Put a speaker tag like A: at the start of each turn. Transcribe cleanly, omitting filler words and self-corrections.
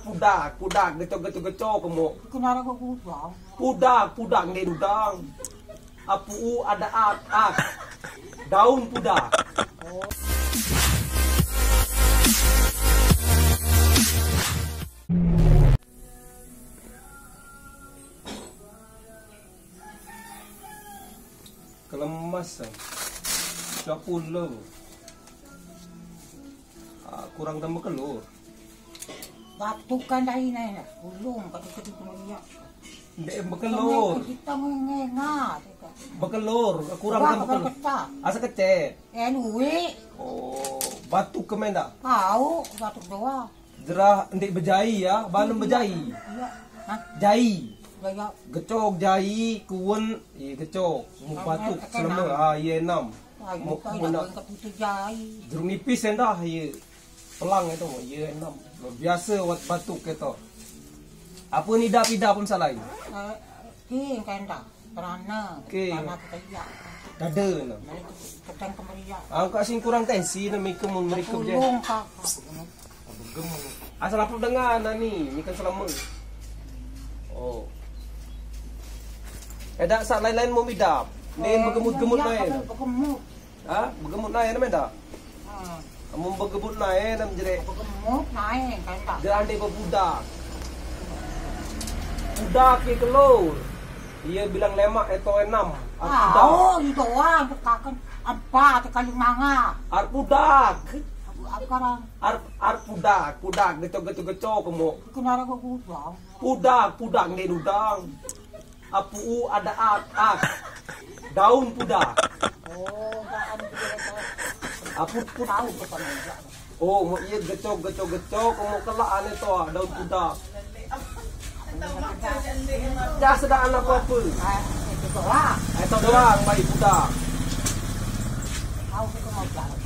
A: pudak, gecok kamu.
B: Kenapa kok pudak?
A: Pudak dendang. Apu ada ak. Daun pudak.
B: Oh.
A: Kelemasan. 20. Kurang tambah kelur.
B: Batukan dari ini, ulung ketik Maria.
A: Ndek bekelur.
B: Kita ngengat.
A: Bekelur, kurang tambah kelur. Asa kecet.
B: Duit.
A: Oh, batuk kemenda.
B: Tahu, batuk doang.
A: Jerah ndek bejai ya, balem bejai.
B: Iya. Hah?
A: Jai.
B: Gaya.
A: Gecok jai kuwen, gecok. Mu batuk selama ye 6. Mu benda jeruk nipis endah ye. Pelang itu ye 6. Biasa wat batuk itu. Apa ni pida pun salah.
B: King kenda. Kerana kita
A: dada na.
B: Ketang Maria.
A: Angka sing kurang tensi na mi kemun mereka je.
B: Ulung kak.
A: Asal apa dengan ni, ni kan selama. Oh. Ada sak lain-lain mau midap. Ni bergemut-gemut lain.
B: Bergemut.
A: Ha? Bergemut lain nama dah. Kamu bergemut lain nam jere.
B: Bergemut lain kan tak.
A: Dia ande ko budak. Budak ke kelur. Dia bilang lemak itu 6.
B: Oh, itu doang tekakan 4 tekan 5.
A: Ar budak.
B: Sekarang
A: Ar pudak, gecok kamu.
B: kenapa kok
A: Pudak ni dudang. Apu ada ak. Daun pudak.
B: Oh, kan
A: Apu
B: tahu ketemu.
A: Oh, mau iya gecok kamu kelak ane to daun pudak. Dah sedang apa?
B: Itu doang.
A: Itu doang bayi pudak.
B: Tahu kita mau jalan.